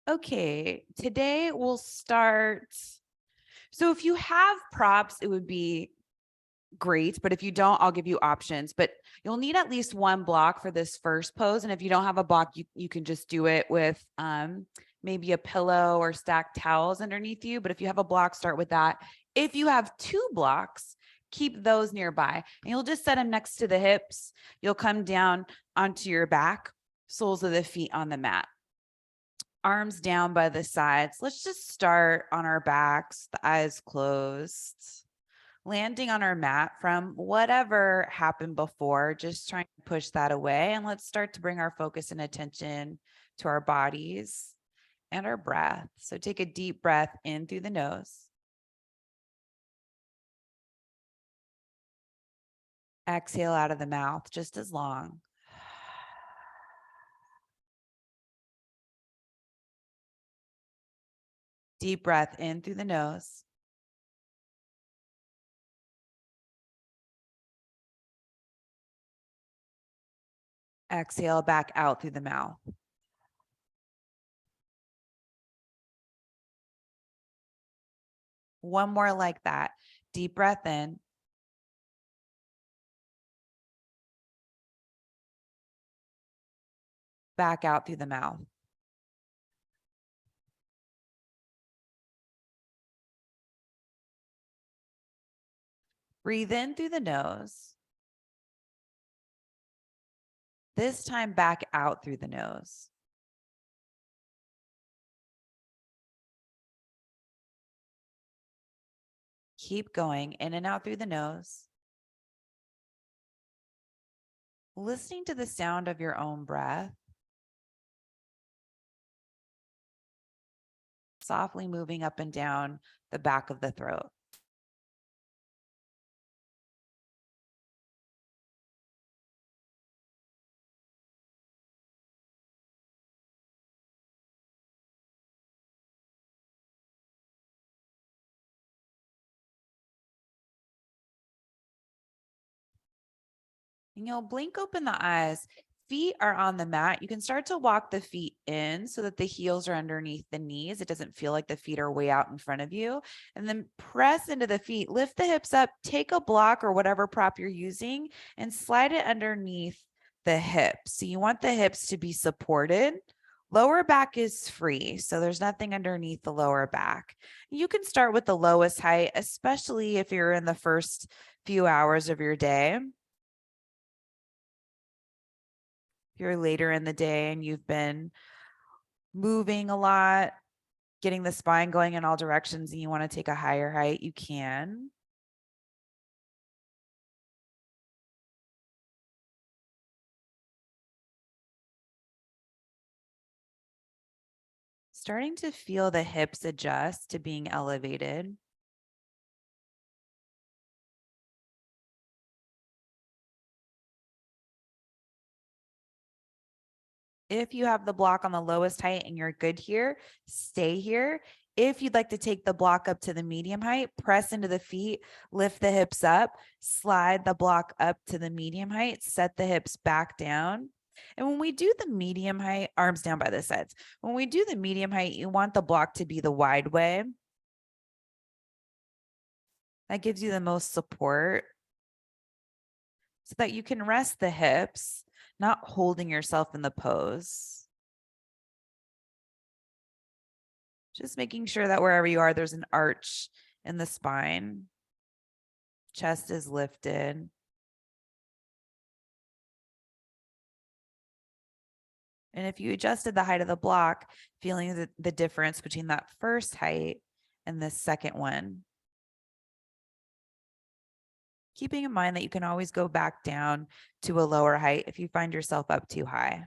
Okay, today we'll start. So if you have props, it would be great. But if you don't, I'll give you options. But you'll need at least one block for this first pose. And if you don't have a block, you can just do it with maybe a pillow or stacked towels underneath you. But if you have a block, start with that. If you have two blocks, keep those nearby. And you'll just set them next to the hips. You'll come down onto your back, soles of the feet on the mat. Arms down by the sides. Let's just start on our backs, the eyes closed, landing on our mat from whatever happened before, just trying to push that away. And let's start to bring our focus and attention to our bodies and our breath. So take a deep breath in through the nose. Exhale out of the mouth just as long. Deep breath in through the nose. Exhale back out through the mouth. One more like that. Deep breath in. Back out through the mouth. Breathe in through the nose. This time back out through the nose. Keep going in and out through the nose. Listening to the sound of your own breath. Softly moving up and down the back of the throat. And you'll blink open the eyes. Feet are on the mat. You can start to walk the feet in so that the heels are underneath the knees. It doesn't feel like the feet are way out in front of you. And then press into the feet, lift the hips up, take a block or whatever prop you're using and slide it underneath the hips. So you want the hips to be supported. Lower back is free, so there's nothing underneath the lower back. You can start with the lowest height, especially if you're in the first few hours of your day. If you're later in the day and you've been moving a lot, getting the spine going in all directions, and you want to take a higher height, you can. Starting to feel the hips adjust to being elevated. If you have the block on the lowest height and you're good here, stay here. If you'd like to take the block up to the medium height, press into the feet, lift the hips up, slide the block up to the medium height, set the hips back down. And when we do the medium height, arms down by the sides. When we do the medium height, you want the block to be the wide way. That gives you the most support so that you can rest the hips, not holding yourself in the pose. Just making sure that wherever you are, there's an arch in the spine. Chest is lifted. And if you adjusted the height of the block, feeling the difference between that first height and the second one. Keeping in mind that you can always go back down to a lower height if you find yourself up too high.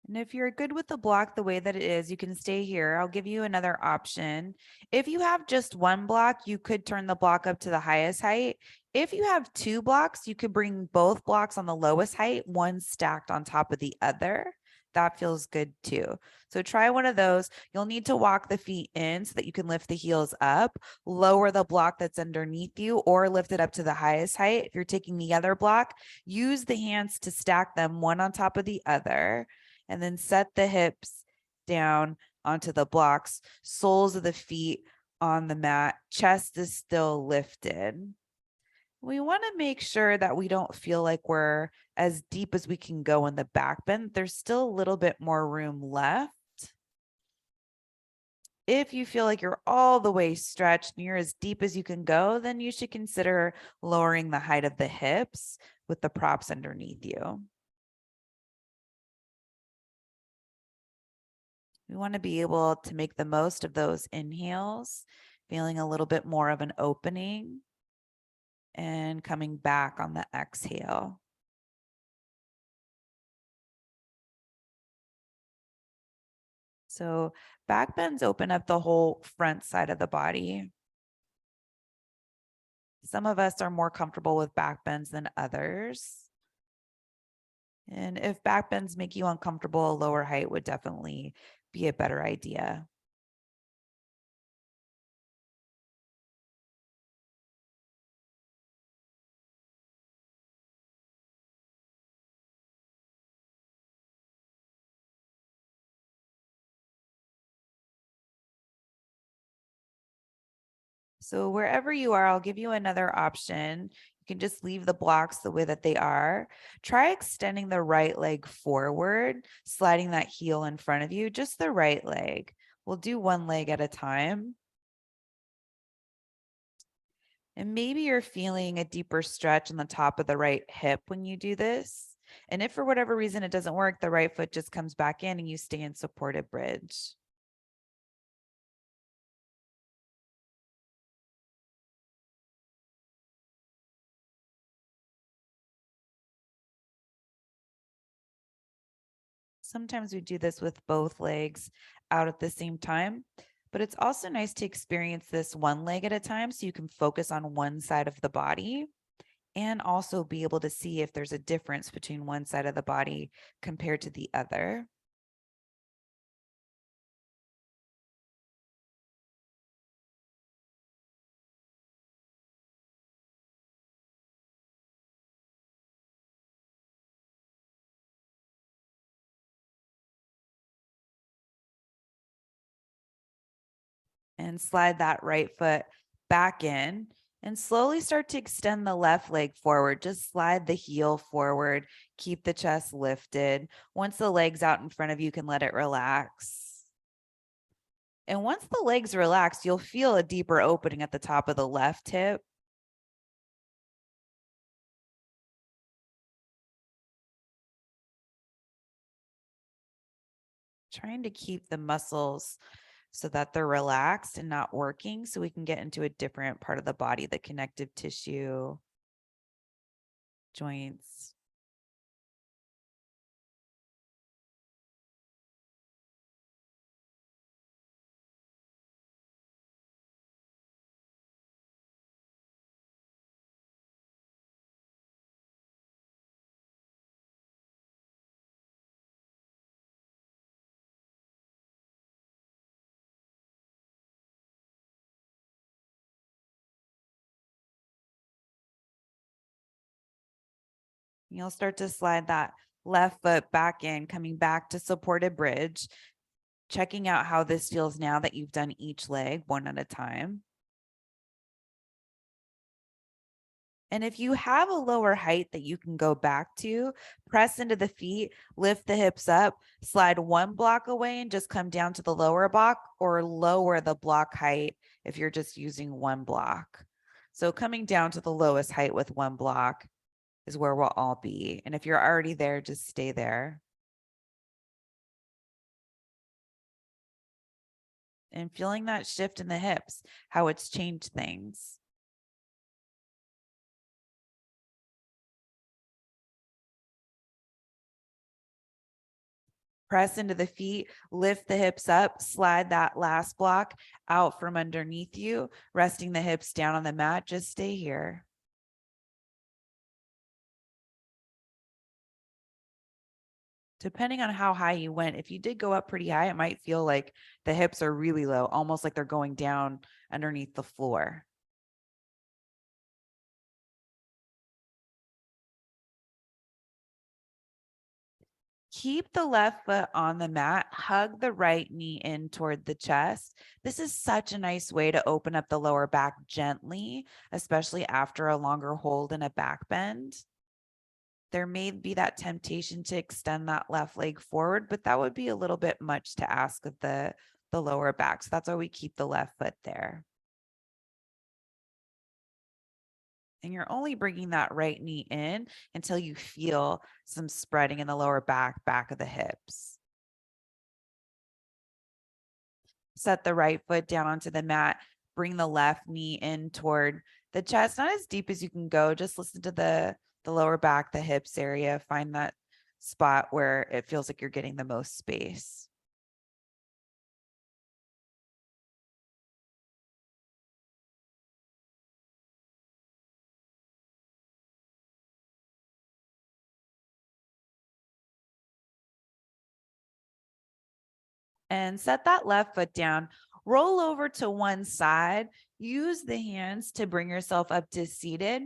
And if you're good with the block the way that it is, you can stay here. I'll give you another option. If you have just one block, you could turn the block up to the highest height. If you have two blocks, you could bring both blocks on the lowest height, one stacked on top of the other. That feels good too. So try one of those. You'll need to walk the feet in so that you can lift the heels up, lower the block that's underneath you, or lift it up to the highest height. If you're taking the other block, use the hands to stack them one on top of the other, and then set the hips down onto the blocks, soles of the feet on the mat, chest is still lifted. We want to make sure that we don't feel like we're as deep as we can go in the back bend. There's still a little bit more room left. If you feel like you're all the way stretched and you're as deep as you can go, then you should consider lowering the height of the hips with the props underneath you. We want to be able to make the most of those inhales, feeling a little bit more of an opening and coming back on the exhale. So back bends open up the whole front side of the body. Some of us are more comfortable with back bends than others. And if back bends make you uncomfortable, a lower height would definitely be a better idea. So wherever you are, I'll give you another option. You can just leave the blocks the way that they are. Try extending the right leg forward, sliding that heel in front of you, just the right leg. We'll do one leg at a time. And maybe you're feeling a deeper stretch on the top of the right hip when you do this. And if for whatever reason it doesn't work, the right foot just comes back in and you stay in supported bridge. Sometimes we do this with both legs out at the same time, but it's also nice to experience this one leg at a time so you can focus on one side of the body and also be able to see if there's a difference between one side of the body compared to the other. And slide that right foot back in and slowly start to extend the left leg forward. Just slide the heel forward, keep the chest lifted. Once the leg's out in front of you, you can let it relax. And once the legs relax, you'll feel a deeper opening at the top of the left hip. Trying to keep the muscles so that they're relaxed and not working so we can get into a different part of the body, the connective tissue, joints. You'll start to slide that left foot back in, coming back to supported bridge, checking out how this feels now that you've done each leg one at a time. And if you have a lower height that you can go back to, press into the feet, lift the hips up, slide one block away and just come down to the lower block, or lower the block height if you're just using one block. So coming down to the lowest height with one block is where we'll all be. And if you're already there, just stay there. And feeling that shift in the hips, how it's changed things. Press into the feet, lift the hips up, slide that last block out from underneath you, resting the hips down on the mat. Just stay here. Depending on how high you went, if you did go up pretty high, it might feel like the hips are really low, almost like they're going down underneath the floor. Keep the left foot on the mat, hug the right knee in toward the chest. This is such a nice way to open up the lower back gently, especially after a longer hold and a back bend. There may be that temptation to extend that left leg forward, but that would be a little bit much to ask of the lower back. So that's why we keep the left foot there. And you're only bringing that right knee in until you feel some spreading in the lower back of the hips. Set the right foot down onto the mat. Bring the left knee in toward the chest, not as deep as you can go. Just listen to the lower back, the hips area. Find that spot where it feels like you're getting the most space. And set that left foot down. Roll over to one side. Use the hands to bring yourself up to seated.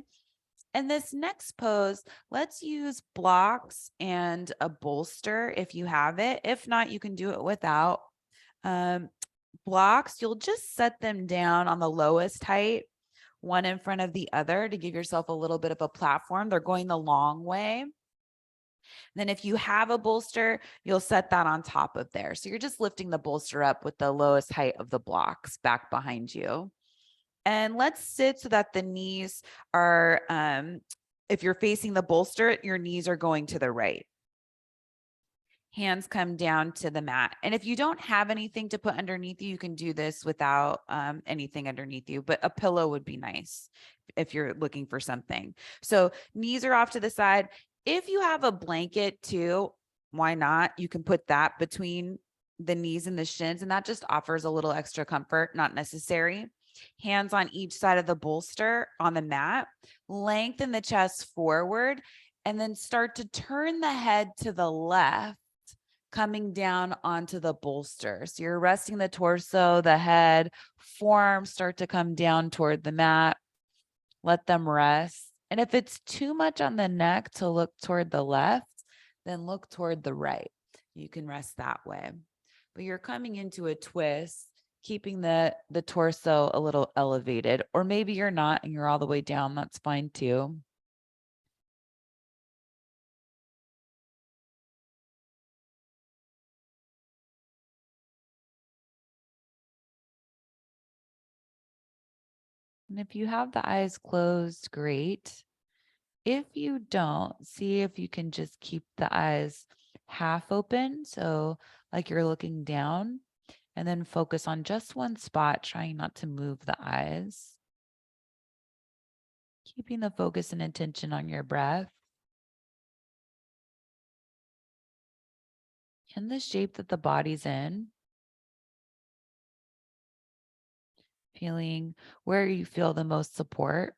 And this next pose, let's use blocks and a bolster if you have it. If not, you can do it without. Blocks, you'll just set them down on the lowest height, one in front of the other to give yourself a little bit of a platform. They're going the long way. Then if you have a bolster, you'll set that on top of there. So you're just lifting the bolster up with the lowest height of the blocks back behind you. And let's sit so that the knees are, if you're facing the bolster, your knees are going to the right. Hands come down to the mat. And if you don't have anything to put underneath you, you can do this without anything underneath you, but a pillow would be nice if you're looking for something. So knees are off to the side. If you have a blanket too, why not? You can put that between the knees and the shins, and that just offers a little extra comfort, not necessary. Hands on each side of the bolster on the mat, lengthen the chest forward, and then start to turn the head to the left, coming down onto the bolster. So you're resting the torso, the head, forearms start to come down toward the mat. Let them rest. And if it's too much on the neck to look toward the left, then look toward the right. You can rest that way. But you're coming into a twist, keeping the torso a little elevated, or maybe you're not and you're all the way down. That's fine too. And if you have the eyes closed, great. If you don't, see if you can just keep the eyes half open. So like you're looking down, and then focus on just one spot, trying not to move the eyes. Keeping the focus and attention on your breath and the shape that the body's in. Feeling where you feel the most support.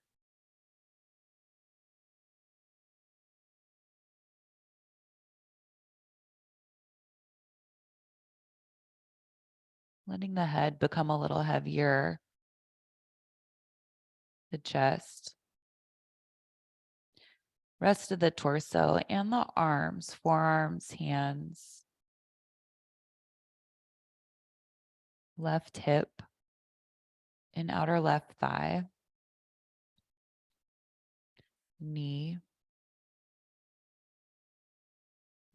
Letting the head become a little heavier, the chest, rest of the torso and the arms, forearms, hands, left hip and outer left thigh, knee,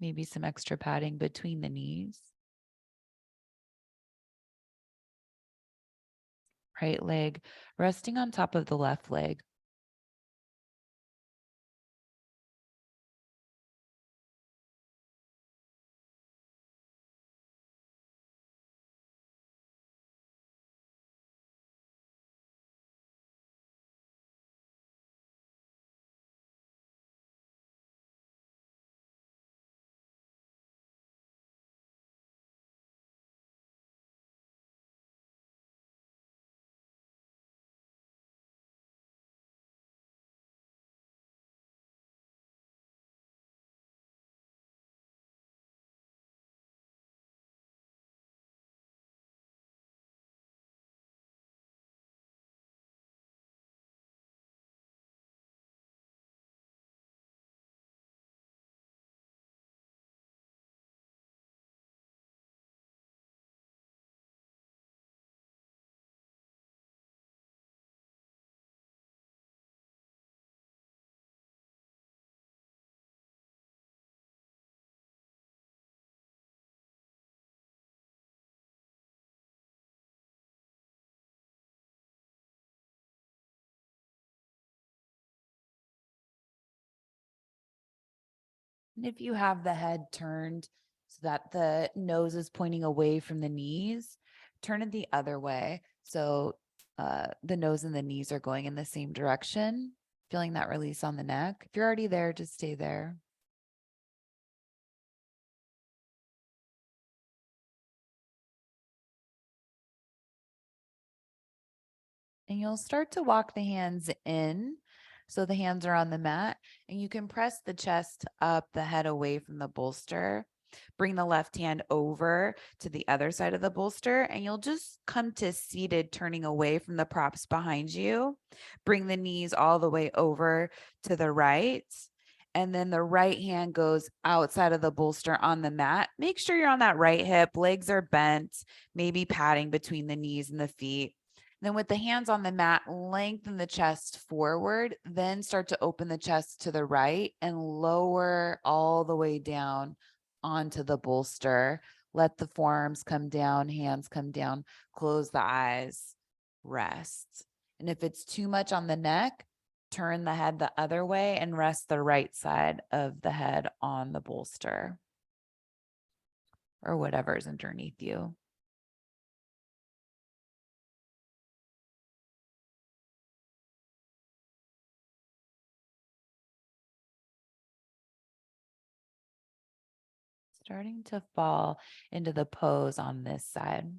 maybe some extra padding between the knees. Right leg resting on top of the left leg. And if you have the head turned so that the nose is pointing away from the knees, turn it the other way. So the nose and the knees are going in the same direction, feeling that release on the neck. If you're already there, just stay there. And you'll start to walk the hands in. So the hands are on the mat, and you can press the chest up, the head away from the bolster. Bring the left hand over to the other side of the bolster, and you'll just come to seated, turning away from the props behind you. Bring the knees all the way over to the right. And then the right hand goes outside of the bolster on the mat. Make sure you're on that right hip. Legs are bent, maybe padding between the knees and the feet. Then with the hands on the mat, lengthen the chest forward, then start to open the chest to the right and lower all the way down onto the bolster. Let the forearms come down, hands come down, close the eyes, rest. And if it's too much on the neck, turn the head the other way and rest the right side of the head on the bolster or whatever's underneath you. Starting to fall into the pose on this side.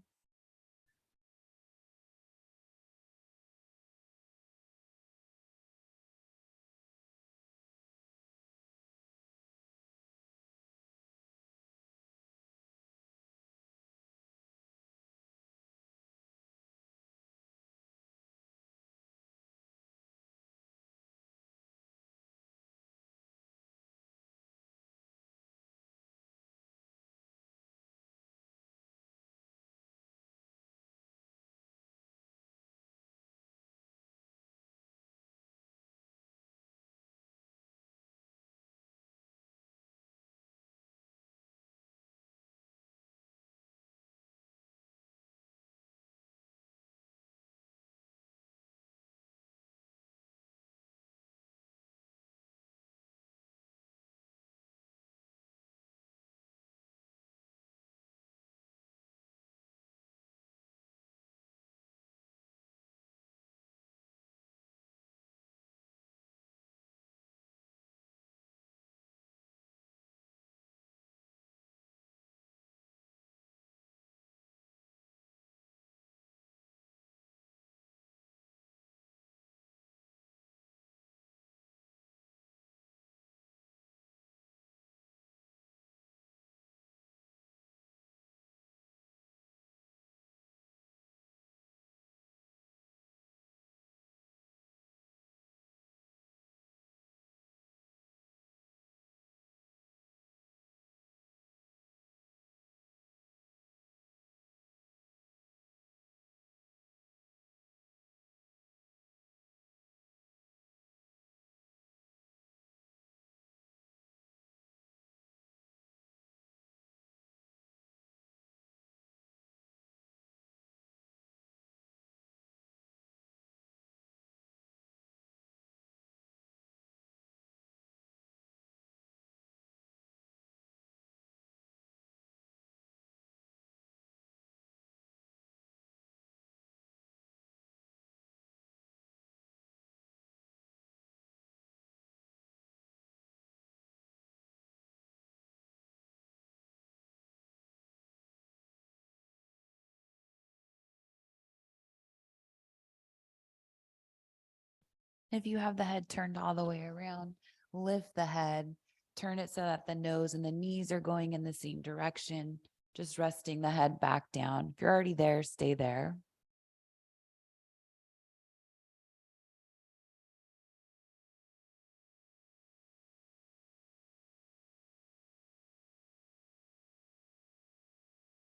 If you have the head turned all the way around, lift the head, turn it so that the nose and the knees are going in the same direction, just resting the head back down. If you're already there, stay there.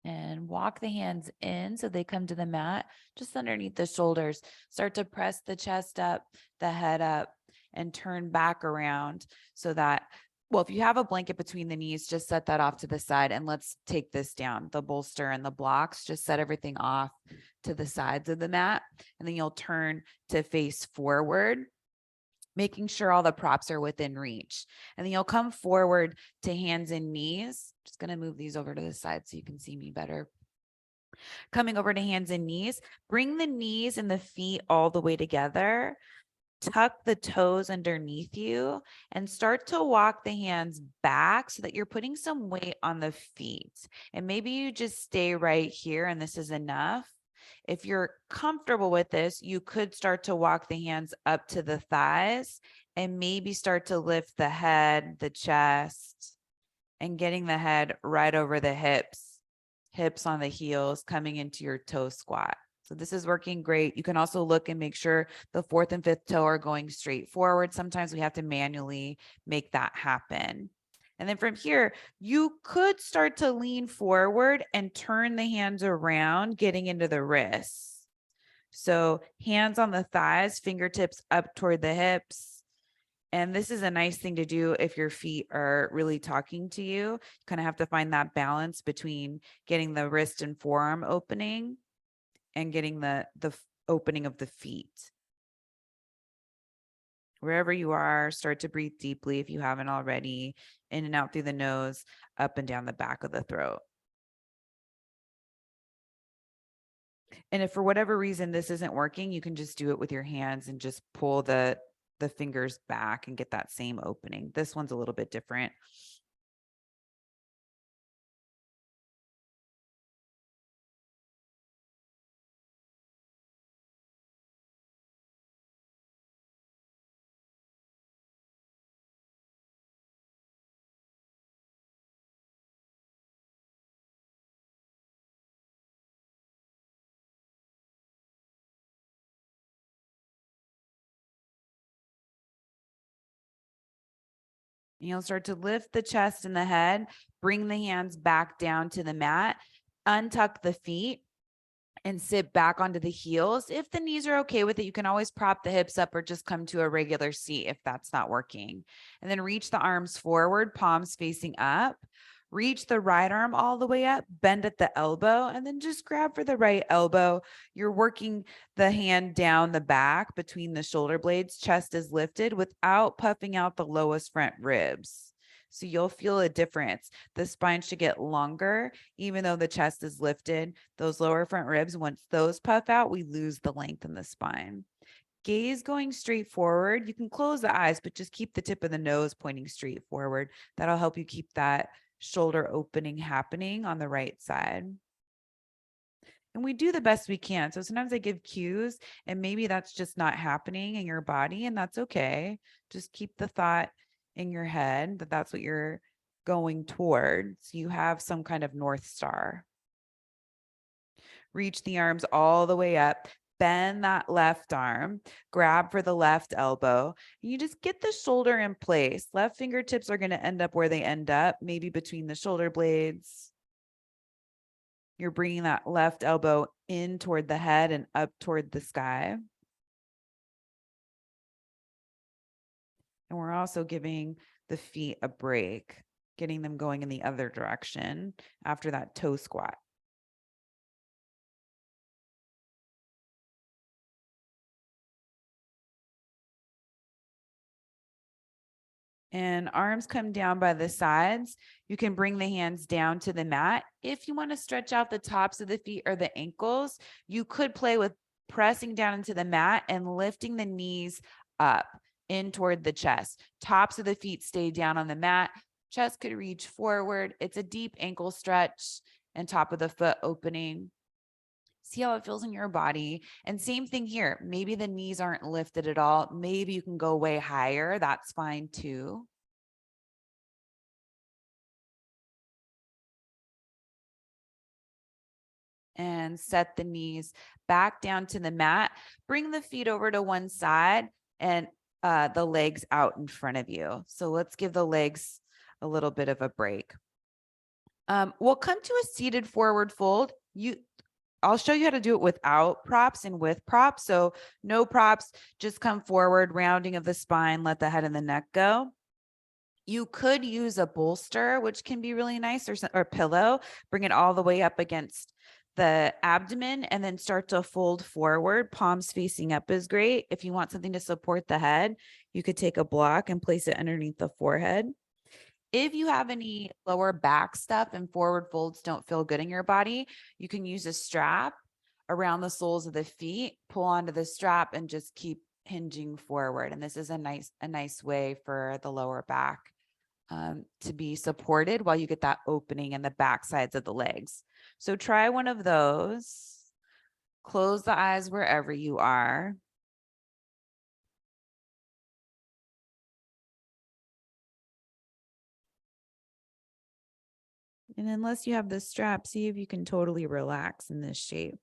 And walk the hands in so they come to the mat, just underneath the shoulders. Start to press the chest up, the head up, and turn back around so that, well, if you have a blanket between the knees, just set that off to the side. And let's take this down, the bolster and the blocks, just set everything off to the sides of the mat. And then you'll turn to face forward. making sure all the props are within reach. And then you'll come forward to hands and knees. Just going to move these over to the side so you can see me better. Coming over to hands and knees, bring the knees and the feet all the way together. Tuck the toes underneath you and start to walk the hands back so that you're putting some weight on the feet. And maybe you just stay right here and this is enough. If you're comfortable with this, you could start to walk the hands up to the thighs and maybe start to lift the head, the chest, and getting the head right over the hips on the heels, coming into your toe squat. So this is working great. You can also look and make sure the fourth and fifth toe are going straight forward. Sometimes we have to manually make that happen. And then from here, you could start to lean forward and turn the hands around, getting into the wrists. So hands on the thighs, fingertips up toward the hips. And this is a nice thing to do if your feet are really talking to you. You kind of have to find that balance between getting the wrist and forearm opening and getting the opening of the feet. Wherever you are, start to breathe deeply if you haven't already, in and out through the nose, up and down the back of the throat. And if for whatever reason this isn't working, you can just do it with your hands and just pull the fingers back and get that same opening. This one's a little bit different. You'll start to lift the chest and the head, bring the hands back down to the mat, untuck the feet, and sit back onto the heels. If the knees are okay with it, you can always prop the hips up or just come to a regular seat if that's not working. And then reach the arms forward, palms facing up. Reach the right arm all the way up, bend at the elbow, and then just grab for the right elbow. You're working the hand down the back between the shoulder blades. Chest is lifted without puffing out the lowest front ribs. So you'll feel a difference. The spine should get longer, even though the chest is lifted. Those lower front ribs, once those puff out, we lose the length in the spine. Gaze going straight forward. You can close the eyes, but just keep the tip of the nose pointing straight forward. That'll help you keep that shoulder opening happening on the right side. And we do the best we can. So sometimes I give cues and maybe that's just not happening in your body, and that's okay. Just keep the thought in your head that that's what you're going towards. You have some kind of North Star. Reach the arms all the way up. Bend that left arm, grab for the left elbow. You just get the shoulder in place. Left fingertips are going to end up where they end up, maybe between the shoulder blades. You're bringing that left elbow in toward the head and up toward the sky. And we're also giving the feet a break, getting them going in the other direction after that toe squat. And arms come down by the sides. You can bring the hands down to the mat. If you want to stretch out the tops of the feet or the ankles, you could play with pressing down into the mat and lifting the knees up in toward the chest. Tops of the feet stay down on the mat. Chest could reach forward. It's a deep ankle stretch and top of the foot opening. See how it feels in your body. And same thing here. Maybe the knees aren't lifted at all. Maybe you can go way higher. That's fine too. And set the knees back down to the mat. Bring the feet over to one side and the legs out in front of you. So let's give the legs a little bit of a break. We'll come to a seated forward fold. I'll show you how to do it without props and with props. So no props, just come forward, rounding of the spine, let the head and the neck go. You could use a bolster, which can be really nice, or pillow, bring it all the way up against the abdomen and then start to fold forward. Palms facing up is great. If you want something to support the head, you could take a block and place it underneath the forehead. If you have any lower back stuff and forward folds don't feel good in your body, you can use a strap around the soles of the feet, pull onto the strap and just keep hinging forward. And this is a nice way for the lower back to be supported while you get that opening in the back sides of the legs. So try one of those. Close the eyes wherever you are. And unless you have the strap, see if you can totally relax in this shape.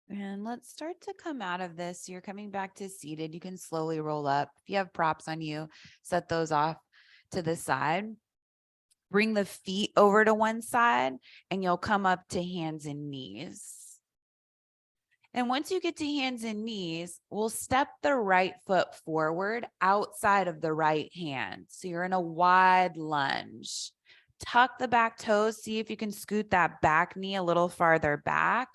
And let's start to come out of this. You're coming back to seated. You can slowly roll up. If you have props on you, set those off to the side. Bring the feet over to one side and you'll come up to hands and knees. And once you get to hands and knees, we'll step the right foot forward outside of the right hand. So you're in a wide lunge. Tuck the back toes. See if you can scoot that back knee a little farther back.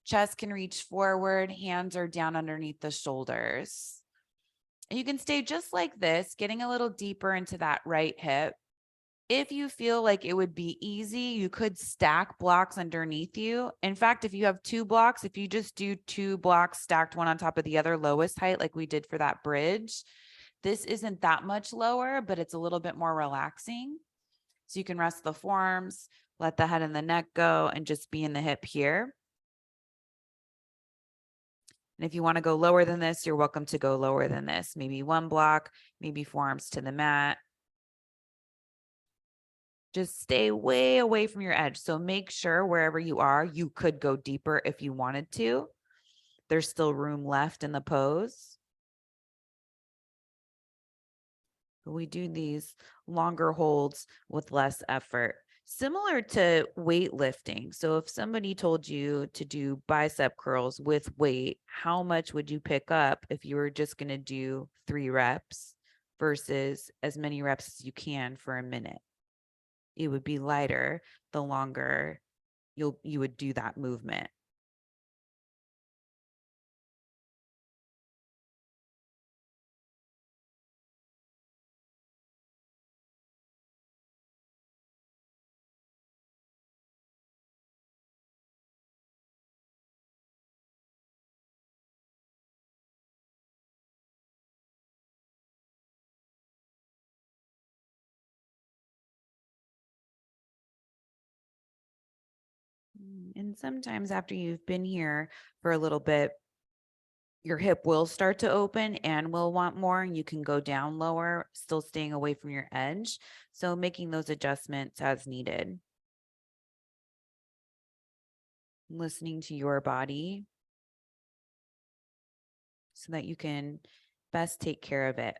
Chest can reach forward. Hands are down underneath the shoulders. And you can stay just like this, getting a little deeper into that right hip. If you feel like it would be easy, you could stack blocks underneath you. In fact, if you have 2 blocks, if you just do 2 blocks stacked one on top of the other, lowest height, like we did for that bridge, this isn't that much lower, but it's a little bit more relaxing. So you can rest the forearms, let the head and the neck go, and just be in the hip here. And if you want to go lower than this, you're welcome to go lower than this. Maybe 1 block, maybe forearms to the mat. Just stay way away from your edge. So make sure wherever you are, you could go deeper if you wanted to. There's still room left in the pose. But we do these longer holds with less effort. Similar to weightlifting. So if somebody told you to do bicep curls with weight, how much would you pick up if you were just going to do 3 reps versus as many reps as you can for a minute? It would be lighter the longer you would do that movement. And sometimes after you've been here for a little bit, your hip will start to open and will want more, and you can go down lower, still staying away from your edge. So making those adjustments as needed. Listening to your body so that you can best take care of it.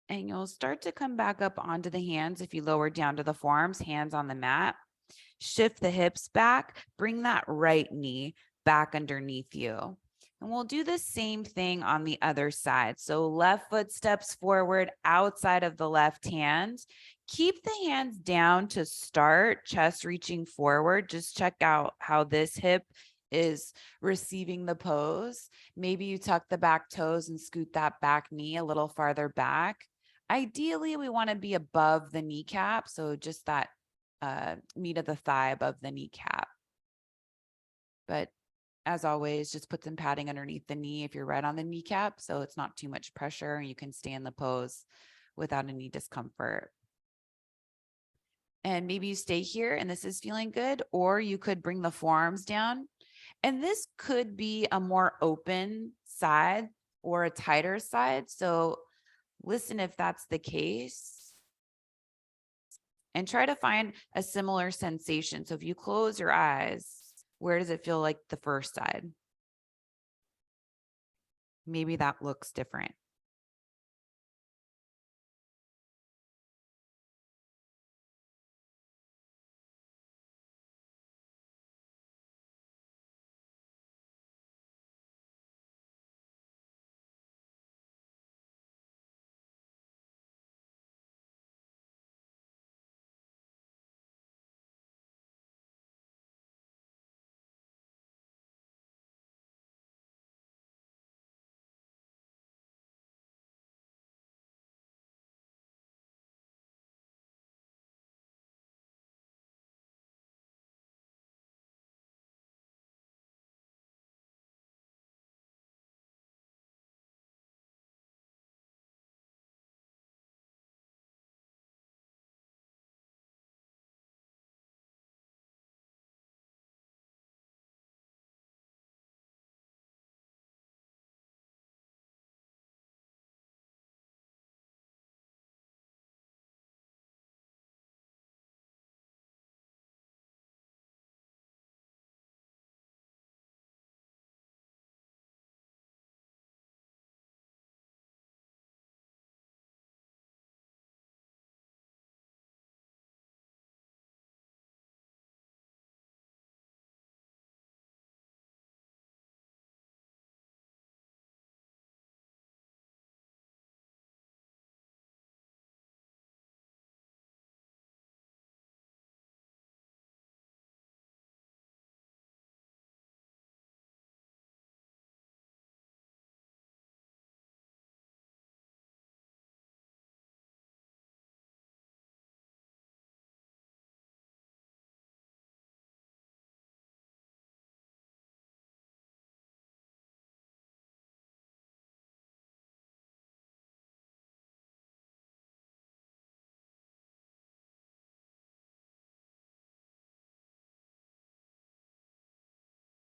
And you'll start to come back up onto the hands if you lower down to the forearms, hands on the mat. Shift the hips back, bring that right knee back underneath you. And we'll do the same thing on the other side. So left foot steps forward outside of the left hand. Keep the hands down to start, chest reaching forward. Just check out how this hip is receiving the pose. Maybe you tuck the back toes and scoot that back knee a little farther back. Ideally, we want to be above the kneecap. So just that meat of the thigh above the kneecap. But as always, just put some padding underneath the knee if you're right on the kneecap, so it's not too much pressure and you can stay in the pose without any discomfort. And maybe you stay here and this is feeling good, or you could bring the forearms down. And this could be a more open side or a tighter side. So listen if that's the case. And try to find a similar sensation. So if you close your eyes, where does it feel like the first side? Maybe that looks different.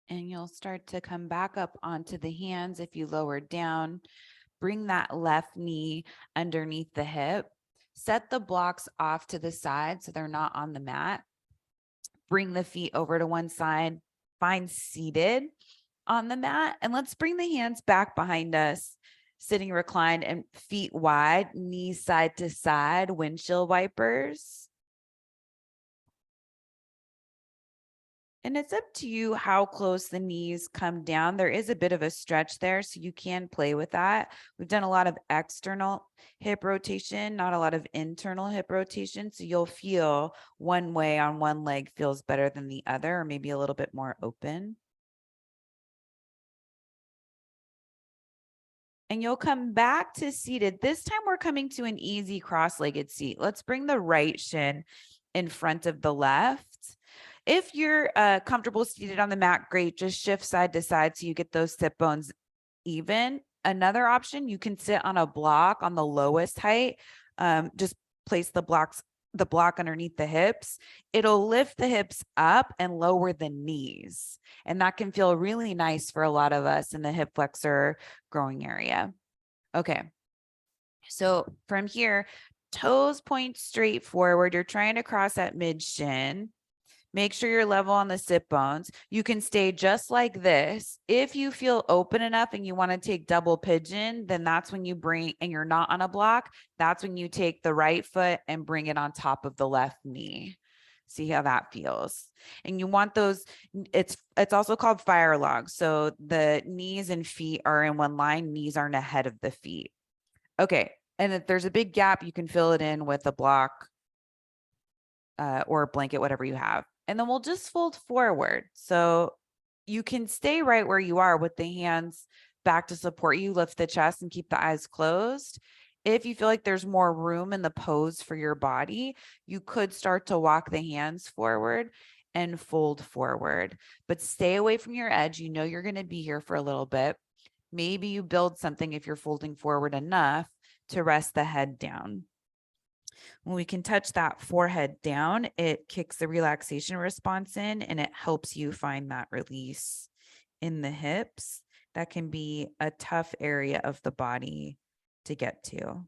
And you'll start to come back up onto the hands if you lower down. Bring that left knee underneath the hip. Set the blocks off to the side so they're not on the mat. Bring the feet over to one side. Find seated on the mat. And let's bring the hands back behind us, sitting reclined and feet wide, knees side to side, windshield wipers. And it's up to you how close the knees come down. There is a bit of a stretch there, so you can play with that. We've done a lot of external hip rotation, not a lot of internal hip rotation. So you'll feel one way on one leg feels better than the other, or maybe a little bit more open. And you'll come back to seated. This time we're coming to an easy cross-legged seat. Let's bring the right shin in front of the left. If you're comfortable seated on the mat, great. Just shift side to side so you get those sit bones even. Another option, you can sit on a block on the lowest height. Just place the block underneath the hips. It'll lift the hips up and lower the knees. And that can feel really nice for a lot of us in the hip flexor growing area. Okay. So from here, toes point straight forward. You're trying to cross at mid shin. Make sure you're level on the sit bones. You can stay just like this. If you feel open enough and you want to take double pigeon, then that's when you bring, and you're not on a block, that's when you take the right foot and bring it on top of the left knee. See how that feels. And you want those, it's also called fire log. So the knees and feet are in one line, knees aren't ahead of the feet. Okay. And if there's a big gap, you can fill it in with a block or a blanket, whatever you have. And then we'll just fold forward. So you can stay right where you are with the hands back to support you, lift the chest and keep the eyes closed. If you feel like there's more room in the pose for your body, you could start to walk the hands forward and fold forward, but stay away from your edge. You know, you're going to be here for a little bit. Maybe you build something if you're folding forward enough to rest the head down. When we can touch that forehead down, it kicks the relaxation response in and it helps you find that release in the hips. That can be a tough area of the body to get to.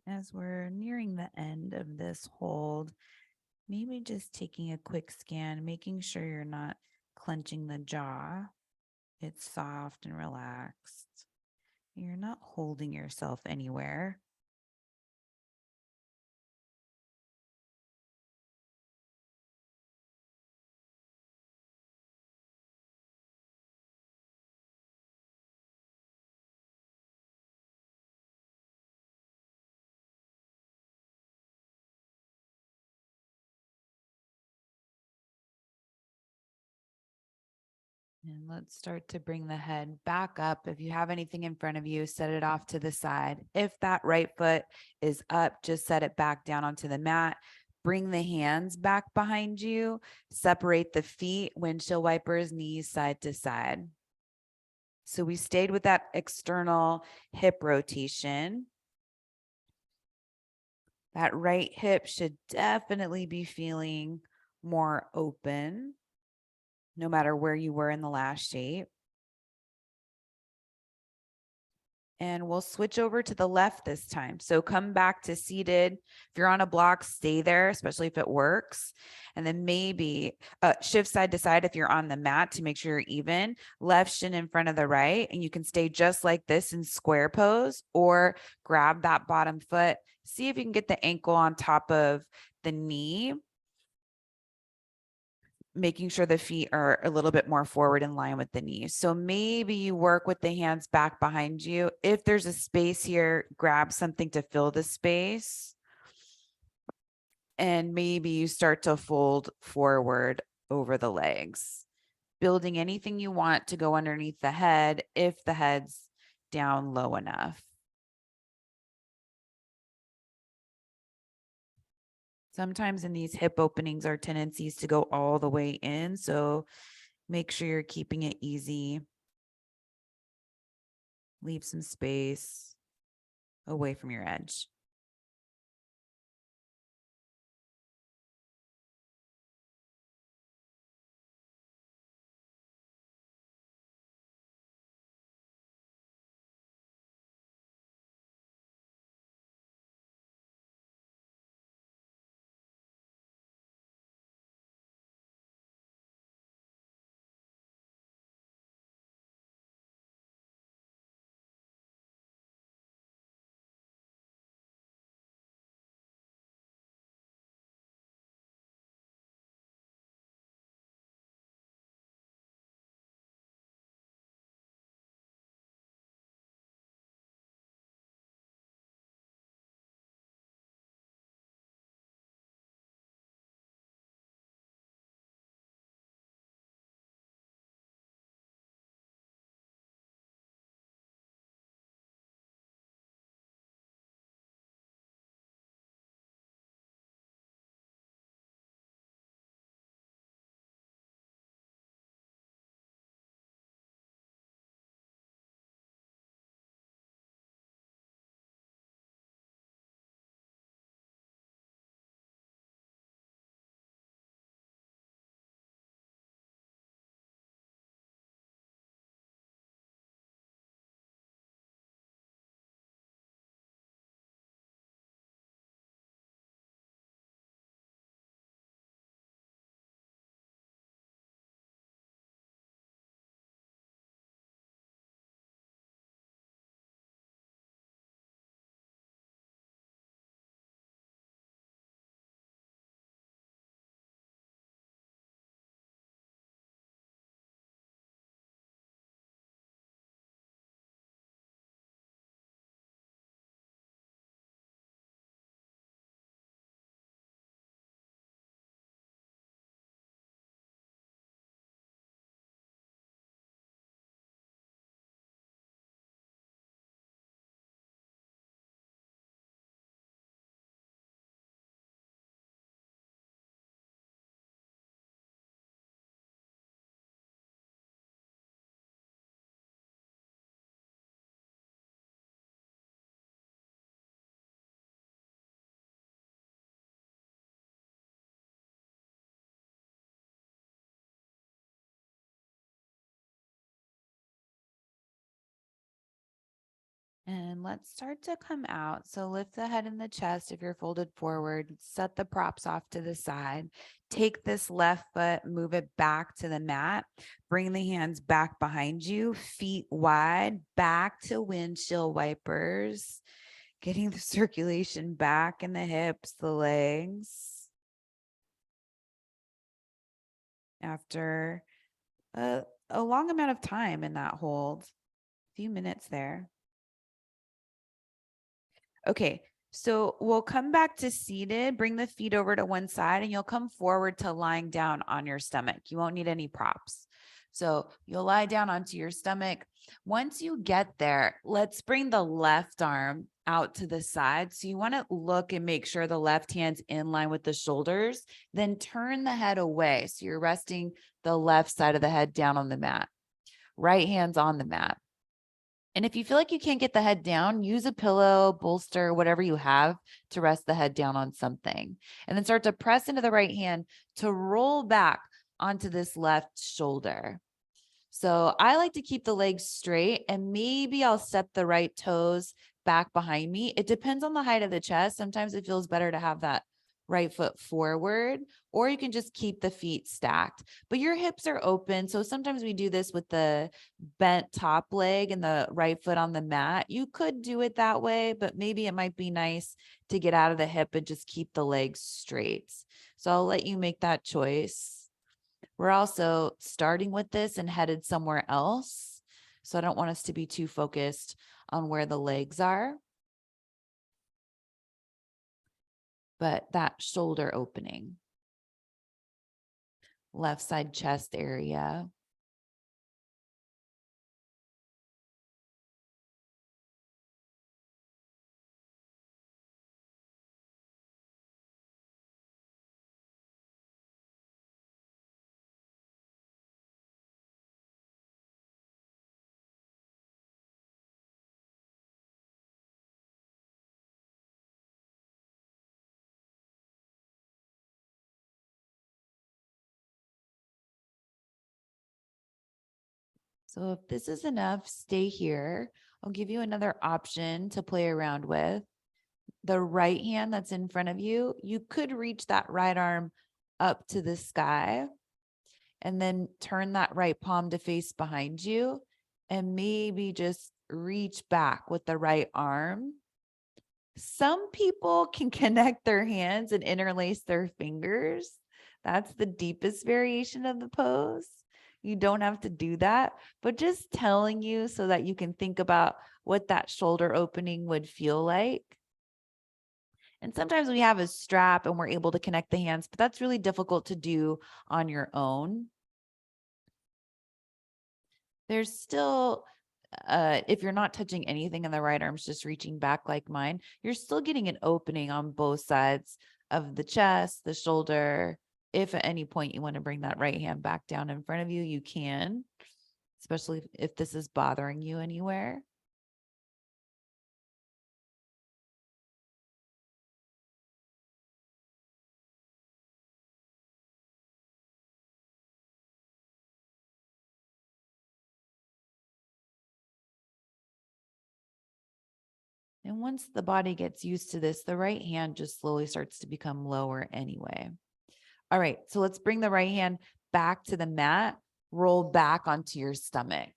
As we're nearing the end of this hold, maybe just taking a quick scan, making sure you're not clenching the jaw. It's soft and relaxed. You're not holding yourself anywhere. And let's start to bring the head back up. If you have anything in front of you, set it off to the side. If that right foot is up, just set it back down onto the mat. Bring the hands back behind you. Separate the feet, windshield wipers, knees side to side. So we stayed with that external hip rotation. That right hip should definitely be feeling more open, no matter where you were in the last shape. And we'll switch over to the left this time. So come back to seated. If you're on a block, stay there, especially if it works. And then maybe shift side to side if you're on the mat to make sure you're even. Left shin in front of the right. And you can stay just like this in square pose, or grab that bottom foot. See if you can get the ankle on top of the knee, making sure the feet are a little bit more forward in line with the knees. So maybe you work with the hands back behind you. If there's a space here, grab something to fill the space. And maybe you start to fold forward over the legs, building anything you want to go underneath the head if the head's down low enough. Sometimes in these hip openings are tendencies to go all the way in. So make sure you're keeping it easy. Leave some space away from your edge. And let's start to come out. So lift the head and the chest if you're folded forward. Set the props off to the side. Take this left foot, move it back to the mat. Bring the hands back behind you, feet wide, back to windshield wipers. Getting the circulation back in the hips, the legs. After a long amount of time in that hold, a few minutes there. Okay, so we'll come back to seated, bring the feet over to one side, and you'll come forward to lying down on your stomach. You won't need any props. So you'll lie down onto your stomach. Once you get there, let's bring the left arm out to the side. So you want to look and make sure the left hand's in line with the shoulders, then turn the head away. So you're resting the left side of the head down on the mat. Right hand's on the mat. And if you feel like you can't get the head down, use a pillow, bolster, whatever you have to rest the head down on something. And then start to press into the right hand to roll back onto this left shoulder. So I like to keep the legs straight, and maybe I'll step the right toes back behind me. It depends on the height of the chest. Sometimes it feels better to have that right foot forward, or you can just keep the feet stacked, but your hips are open. So sometimes we do this with the bent top leg and the right foot on the mat. You could do it that way, but maybe it might be nice to get out of the hip and just keep the legs straight. So I'll let you make that choice. We're also starting with this and headed somewhere else. So I don't want us to be too focused on where the legs are. But that shoulder opening, left side chest area. So if this is enough, stay here. I'll give you another option to play around with. The right hand that's in front of you, you could reach that right arm up to the sky and then turn that right palm to face behind you and maybe just reach back with the right arm. Some people can connect their hands and interlace their fingers. That's the deepest variation of the pose. You don't have to do that, but just telling you so that you can think about what that shoulder opening would feel like. And sometimes we have a strap and we're able to connect the hands, but that's really difficult to do on your own. There's still, if you're not touching anything and the right arm's just reaching back like mine, you're still getting an opening on both sides of the chest, the shoulder. If at any point you want to bring that right hand back down in front of you, you can, especially if this is bothering you anywhere. And once the body gets used to this, the right hand just slowly starts to become lower anyway. All right, so let's bring the right hand back to the mat, roll back onto your stomach.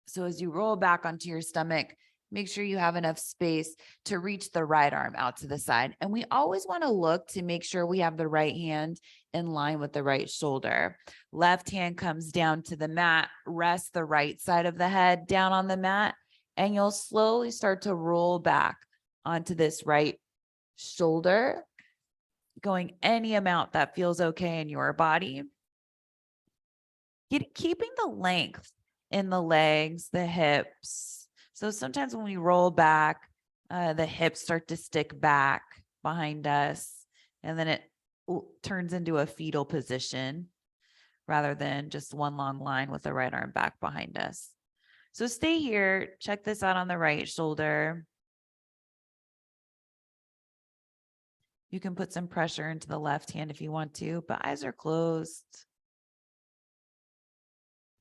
So as you roll back onto your stomach, make sure you have enough space to reach the right arm out to the side. And we always want to look to make sure we have the right hand in line with the right shoulder. Left hand comes down to the mat, rest the right side of the head down on the mat, and you'll slowly start to roll back onto this right shoulder, going any amount that feels okay in your body. Keeping the length in the legs, the hips. So sometimes when we roll back, the hips start to stick back behind us, and then it turns into a fetal position rather than just one long line with the right arm back behind us. So stay here, check this out on the right shoulder. You can put some pressure into the left hand if you want to, but eyes are closed.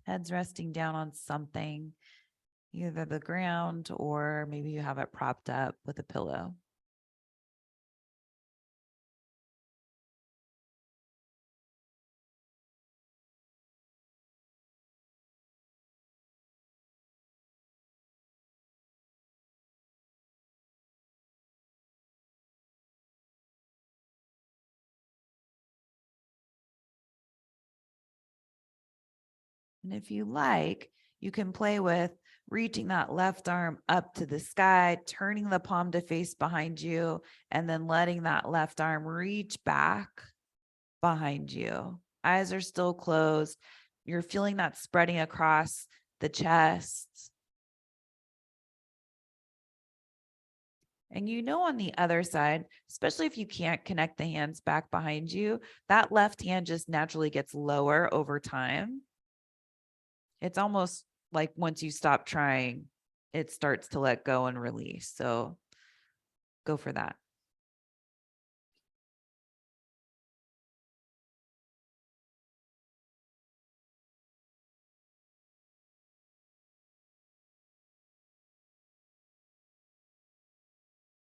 Head's resting down on something, either the ground or maybe you have it propped up with a pillow. And if you like, you can play with reaching that left arm up to the sky, turning the palm to face behind you, and then letting that left arm reach back behind you. Eyes are still closed. You're feeling that spreading across the chest. And you know, on the other side, especially if you can't connect the hands back behind you, that left hand just naturally gets lower over time. It's almost like once you stop trying, it starts to let go and release. So go for that.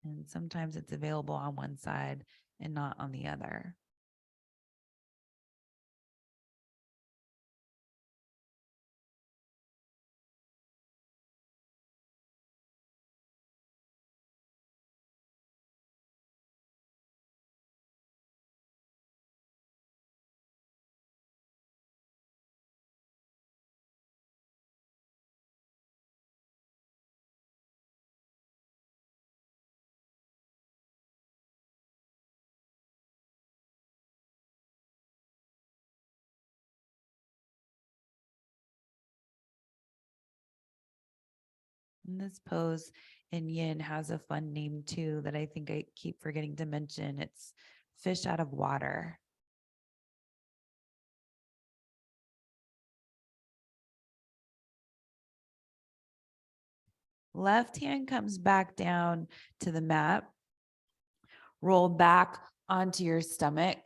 And sometimes it's available on one side and not on the other. And this pose in yin has a fun name too that I think I keep forgetting to mention. It's fish out of water. Left hand comes back down to the mat. Roll back onto your stomach.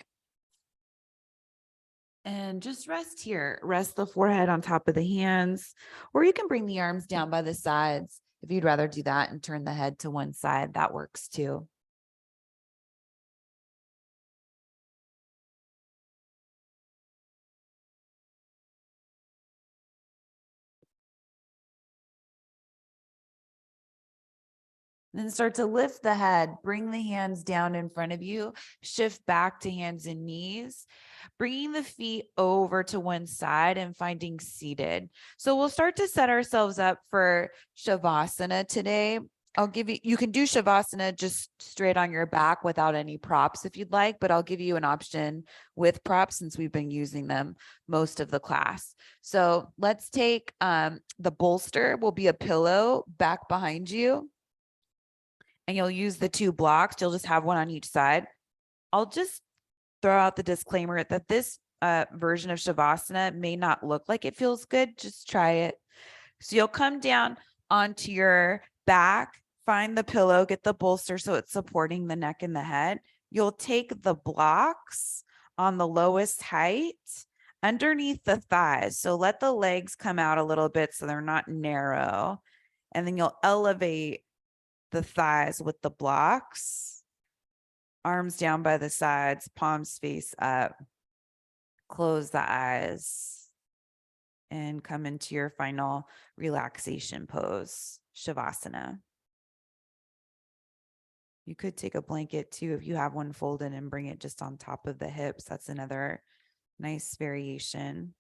And just rest here. Rest the forehead on top of the hands, or you can bring the arms down by the sides. If you'd rather do that and turn the head to one side, that works too. Then start to lift the head, bring the hands down in front of you, shift back to hands and knees, bringing the feet over to one side and finding seated. So we'll start to set ourselves up for Shavasana today. I'll give you, you can do Shavasana just straight on your back without any props if you'd like, but I'll give you an option with props since we've been using them most of the class. So let's take the bolster will be a pillow back behind you. And you'll use the two blocks. You'll just have one on each side. I'll just throw out the disclaimer that this version of Shavasana may not look like it feels good. Just try it. So you'll come down onto your back, find the pillow, get the bolster so it's supporting the neck and the head. You'll take the blocks on the lowest height underneath the thighs. So let the legs come out a little bit so they're not narrow. And then you'll elevate the thighs with the blocks, arms down by the sides, palms face up, close the eyes, and come into your final relaxation pose, Shavasana. You could take a blanket too if you have one folded and bring it just on top of the hips. That's another nice variation.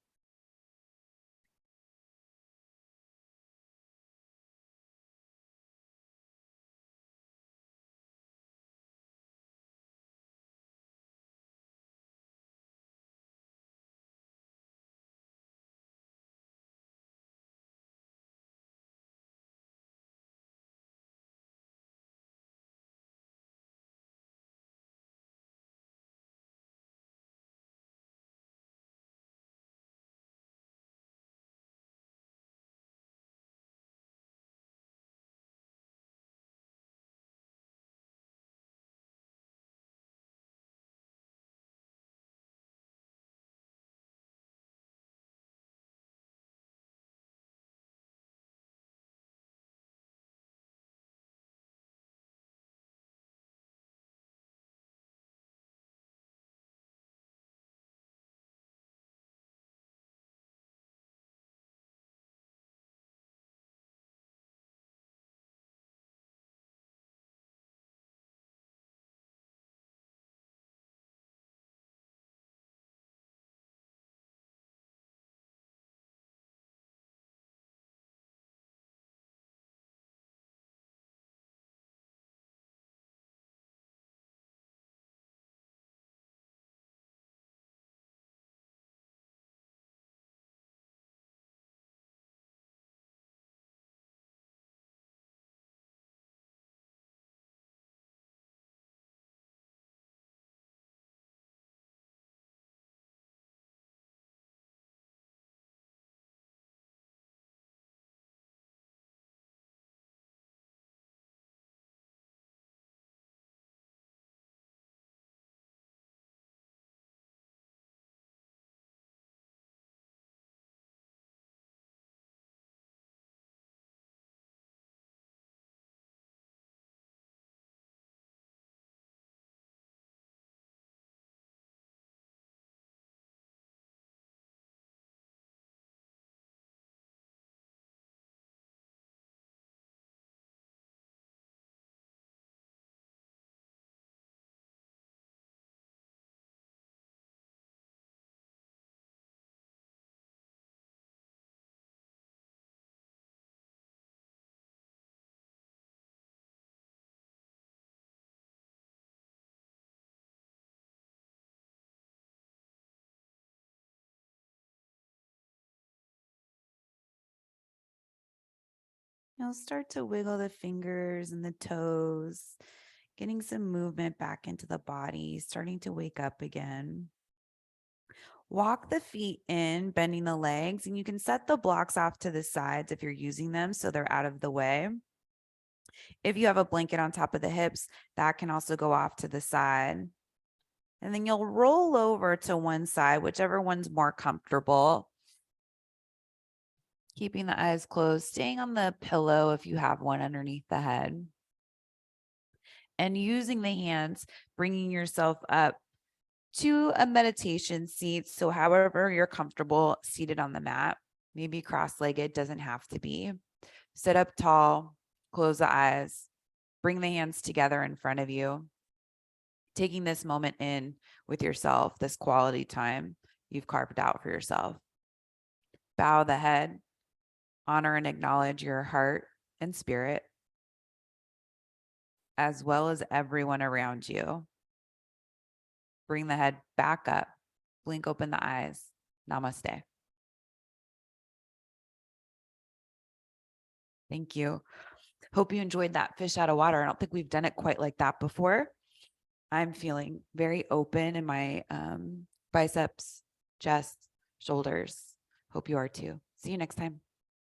You'll start to wiggle the fingers and the toes, getting some movement back into the body, starting to wake up again. Walk the feet in, bending the legs, and you can set the blocks off to the sides if you're using them so they're out of the way. If you have a blanket on top of the hips, that can also go off to the side. And then you'll roll over to one side, whichever one's more comfortable. Keeping the eyes closed, staying on the pillow if you have one underneath the head. And using the hands, bringing yourself up to a meditation seat. So, however you're comfortable seated on the mat, maybe cross legged, doesn't have to be. Sit up tall, close the eyes, bring the hands together in front of you. Taking this moment in with yourself, this quality time you've carved out for yourself. Bow the head, honor and acknowledge your heart and spirit, as well as everyone around you. Bring the head back up, blink open the eyes. Namaste. Thank you. Hope you enjoyed that fish out of water. I don't think we've done it quite like that before. I'm feeling very open in my biceps, chest, shoulders. Hope you are too. See you next time.